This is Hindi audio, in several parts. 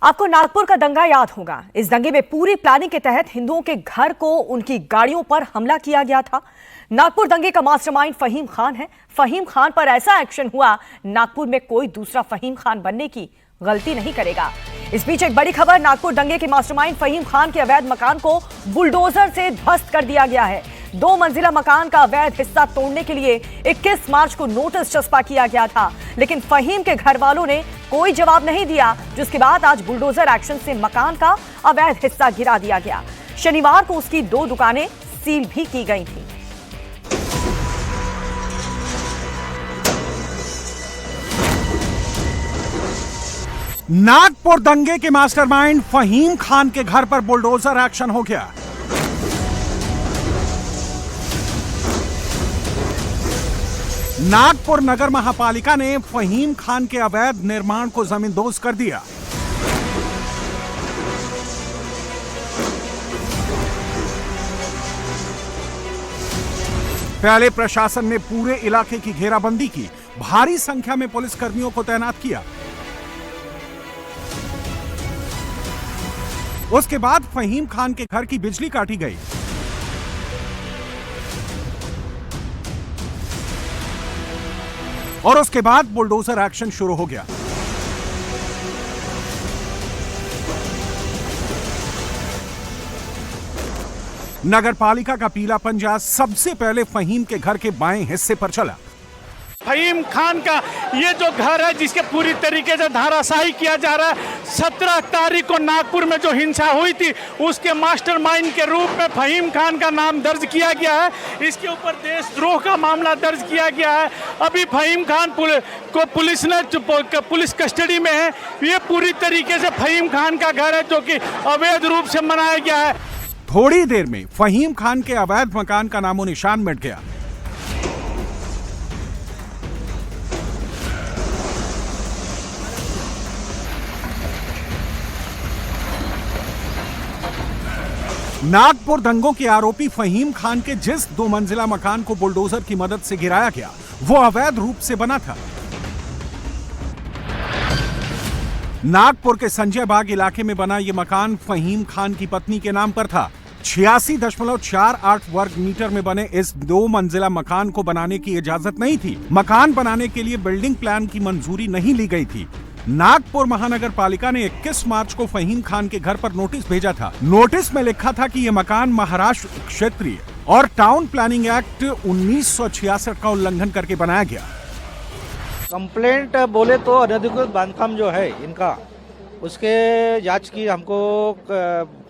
आपको नागपुर का दंगा याद होगा। इस दंगे में पूरी प्लानिंग के तहत हिंदुओं के घर को उनकी गाड़ियों पर हमला किया गया था। नागपुर दंगे का मास्टरमाइंड फहीम खान है। फहीम खान पर ऐसा एक्शन हुआ, नागपुर में कोई दूसरा फहीम खान बनने की गलती नहीं करेगा। इस बीच एक बड़ी खबर, नागपुर दंगे के मास्टरमाइंड फहीम खान के अवैध मकान को बुलडोजर से ध्वस्त कर दिया गया है। 2 मंजिला मकान का अवैध हिस्सा तोड़ने के लिए 21 मार्च को नोटिस चस्पा किया गया था, लेकिन फहीम के घर वालों ने कोई जवाब नहीं दिया, जिसके बाद आज बुलडोजर एक्शन से मकान का अवैध हिस्सा गिरा दिया गया। शनिवार को उसकी 2 दुकानें सील भी की गई थी। नागपुर दंगे के मास्टरमाइंड फहीम खान के घर पर बुलडोजर एक्शन हो गया। नागपुर नगर महापालिका ने फहीम खान के अवैध निर्माण को जमींदोज कर दिया। पहले प्रशासन ने पूरे इलाके की घेराबंदी की, भारी संख्या में पुलिस कर्मियों को तैनात किया। उसके बाद फहीम खान के घर की बिजली काटी गई। और उसके बाद बुलडोजर एक्शन शुरू हो गया। नगर पालिका का पीला पंजा सबसे पहले फहीम के घर के बाएं हिस्से पर चला। फहीम खान का ये जो घर है, जिसके पूरी तरीके से धाराशाही किया जा रहा है। 17 तारीख को नागपुर में जो हिंसा हुई थी, उसके मास्टरमाइंड के रूप में फहीम खान का नाम दर्ज किया गया है। इसके ऊपर देशद्रोह का मामला दर्ज किया गया है। अभी फहीम खान को पुलिस ने पुलिस कस्टडी में है। ये पूरी तरीके से फहीम खान का घर है, जो कि अवैध रूप से बनाया गया है। थोड़ी देर में फहीम खान के अवैध मकान का नामो निशान मिट गया। नागपुर दंगों के आरोपी फहीम खान के जिस 2 मंजिला मकान को बुलडोजर की मदद से गिराया गया, वो अवैध रूप से बना था। नागपुर के संजय बाग इलाके में बना ये मकान फहीम खान की पत्नी के नाम पर था। 86.48 वर्ग मीटर में बने इस 2 मंजिला मकान को बनाने की इजाजत नहीं थी। मकान बनाने के लिए बिल्डिंग प्लान की मंजूरी नहीं ली गई थी। नागपुर महानगर पालिका ने 21 मार्च को फहीम खान के घर पर नोटिस भेजा था। नोटिस में लिखा था कि यह मकान महाराष्ट्र क्षेत्रीय और टाउन प्लानिंग एक्ट 1966 का उल्लंघन करके बनाया गया। कंप्लेंट बोले तो अनधिकृत बांधकाम जो है इनका, उसके जांच की हमको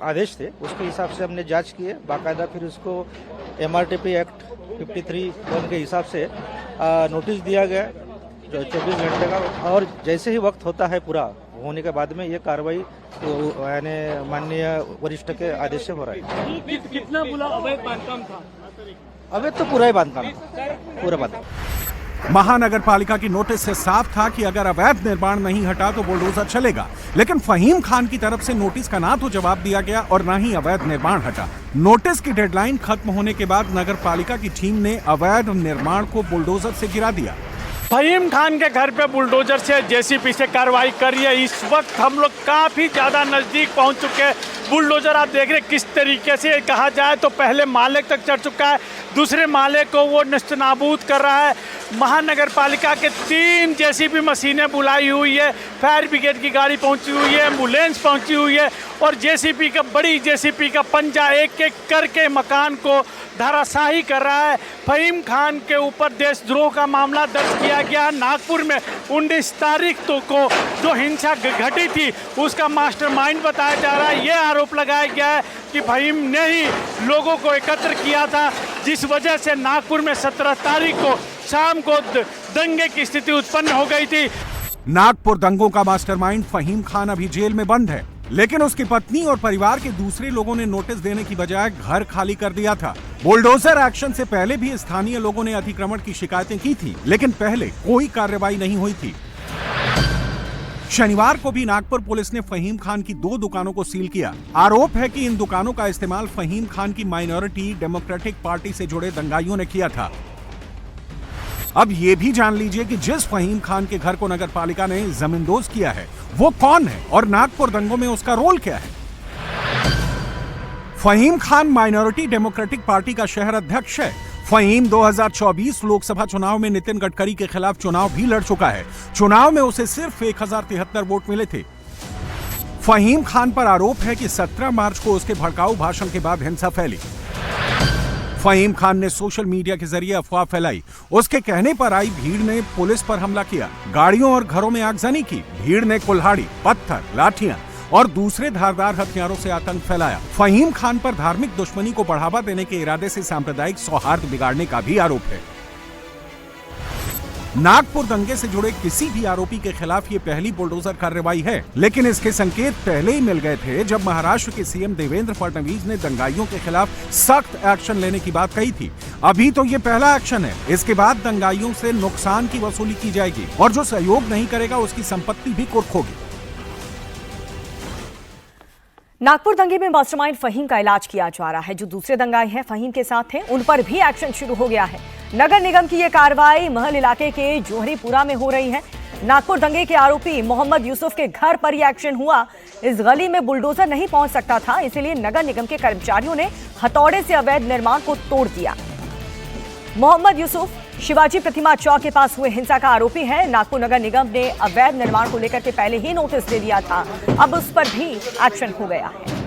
आदेश थे, उसके हिसाब से हमने जांच की है बाकायदा। फिर उसको MRTP एक्ट 53(1) के हिसाब से नोटिस दिया गया 24 घंटे का। और जैसे ही वक्त होता है पूरा होने के बाद में ये कार्रवाई यानी माननीय वरिष्ठ के आदेश से हो रहा है। कितना बोला अवैध बांधकाम था? अवैध तो पूरा ही बांधकाम, पूरा बांधकाम। महानगर पालिका की नोटिस से साफ था कि अगर अवैध निर्माण नहीं हटा तो बुलडोजर चलेगा, लेकिन फहीम खान की तरफ से नोटिस का ना तो जवाब दिया गया और ना ही अवैध निर्माण हटा। नोटिस की डेडलाइन खत्म होने के बाद नगर पालिका की टीम ने अवैध निर्माण को बुलडोजर से गिरा दिया। फहीम खान के घर पे बुलडोजर से JCB से कार्रवाई कर रही है। इस वक्त हम लोग काफ़ी ज़्यादा नज़दीक पहुंच चुके हैं। बुलडोजर आप देख रहे हैं किस तरीके से, कहा जाए तो पहले माले तक चढ़ चुका है, दूसरे माले को वो नस्तनाबूद कर रहा है। महानगर पालिका के 3 JCB मशीनें बुलाई हुई है, फायर ब्रिगेड की गाड़ी पहुंची हुई है, एम्बुलेंस पहुंची हुई है, और बड़ी JCB का पंजा एक एक करके मकान को धाराशाही कर रहा है। फहीम खान के ऊपर देशद्रोह का मामला दर्ज किया गया। नागपुर में 19 तारीख को जो हिंसा घटी थी, उसका मास्टरमाइंड बताया जा रहा है। यह आरोप लगाया गया है कि फहीम ने ही लोगों को एकत्र किया था, जिस वजह से नागपुर में 17 तारीख को शाम को दंगे की स्थिति उत्पन्न हो गई थी। नागपुर दंगों का मास्टरमाइंड फहीम खान अभी जेल में बंद है, लेकिन उसकी पत्नी और परिवार के दूसरे लोगों ने नोटिस देने की बजाय घर खाली कर दिया था। बुलडोजर एक्शन से पहले भी स्थानीय लोगों ने अतिक्रमण की शिकायतें की थी, लेकिन पहले कोई कार्रवाई नहीं हुई थी। शनिवार को भी नागपुर पुलिस ने फहीम खान की 2 दुकानों को सील किया। आरोप है कि इन दुकानों का इस्तेमाल फहीम खान की माइनॉरिटी डेमोक्रेटिक पार्टी से जुड़े दंगाइयों ने किया था। अब ये भी जान लीजिए कि जिस फहीम खान के घर को नगर पालिका ने जमींदोज किया है, वो कौन है और नागपुर दंगों में उसका रोल क्या है? फहीम खान माइनॉरिटी डेमोक्रेटिक पार्टी का शहर अध्यक्ष है। फहीम 2024 लोकसभा चुनाव में नितिन गडकरी के खिलाफ चुनाव भी लड़ चुका है। चुनाव में उसे सिर्फ 1073 वोट मिले थे। फहीम खान पर आरोप है कि 17 मार्च को उसके भड़काऊ भाषण के बाद हिंसा फैली। फहीम खान ने सोशल मीडिया के जरिए अफवाह फैलाई। उसके कहने पर आई भीड़ ने पुलिस पर हमला किया, गाड़ियों और घरों में आगजनी की। भीड़ ने कुल्हाड़ी, पत्थर, लाठियां और दूसरे धारदार हथियारों से आतंक फैलाया। फहीम खान पर धार्मिक दुश्मनी को बढ़ावा देने के इरादे से सांप्रदायिक सौहार्द बिगाड़ने का भी आरोप है। नागपुर दंगे से जुड़े किसी भी आरोपी के खिलाफ ये पहली बुलडोजर कार्रवाई है, लेकिन इसके संकेत पहले ही मिल गए थे जब महाराष्ट्र के सीएम देवेंद्र फडणवीस ने दंगाइयों के खिलाफ सख्त एक्शन लेने की बात कही थी। अभी तो ये पहला एक्शन है। इसके बाद दंगाइयों से नुकसान की वसूली की जाएगी और जो सहयोग नहीं करेगा उसकी संपत्ति भी कुर्क होगी। नागपुर दंगे में मास्टरमाइंड फहीम का इलाज किया जा रहा है। जो दूसरे दंगाई हैं फहीम के साथ हैं, उन पर भी एक्शन शुरू हो गया है। नगर निगम की यह कार्रवाई महल इलाके के जोहरीपुरा में हो रही है। नागपुर दंगे के आरोपी मोहम्मद यूसुफ के घर पर यह एक्शन हुआ। इस गली में बुलडोजर नहीं पहुंच सकता था, इसलिए नगर निगम के कर्मचारियों ने हथौड़े से अवैध निर्माण को तोड़ दिया। मोहम्मद यूसुफ शिवाजी प्रतिमा चौक के पास हुए हिंसा का आरोपी है। नागपुर नगर निगम ने अवैध निर्माण को लेकर के पहले ही नोटिस दे दिया था, अब उस पर भी एक्शन हो गया है।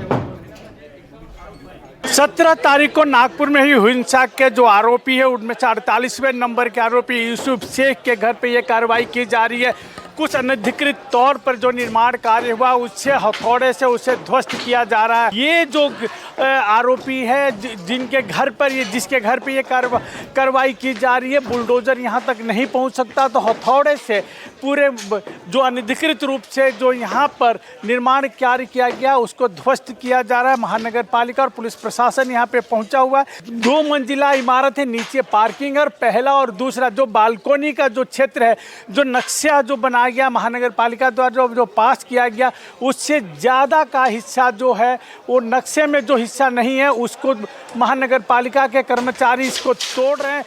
17 तारीख को नागपुर में ही हिंसा के जो आरोपी है उनमें से 48वें नंबर के आरोपी यूसुफ शेख के घर पे ये कार्रवाई की जा रही है। कुछ अनधिकृत तौर पर जो निर्माण कार्य हुआ उससे हथौड़े से उसे ध्वस्त किया जा रहा है। ये जो आरोपी है जिनके घर पर जिसके घर पे ये कार्रवाई की जा रही है, बुलडोजर यहाँ तक नहीं पहुँच सकता, तो हथौड़े से पूरे जो अनधिकृत रूप से जो यहाँ पर निर्माण कार्य किया गया उसको ध्वस्त किया जा रहा है। महानगर पालिका और पुलिस प्रशासन यहाँ पे पहुँचा हुआ है। 2 मंजिला इमारत है, नीचे पार्किंग है। पहला और दूसरा जो बालकोनी का जो क्षेत्र है, जो नक्शा जो बना गया महानगर पालिका द्वारा जो पास किया गया, उससे ज़्यादा का हिस्सा जो है वो नक्शे में जो हिस्सा नहीं है उसको महानगर पालिका के कर्मचारी इसको तोड़ रहे हैं।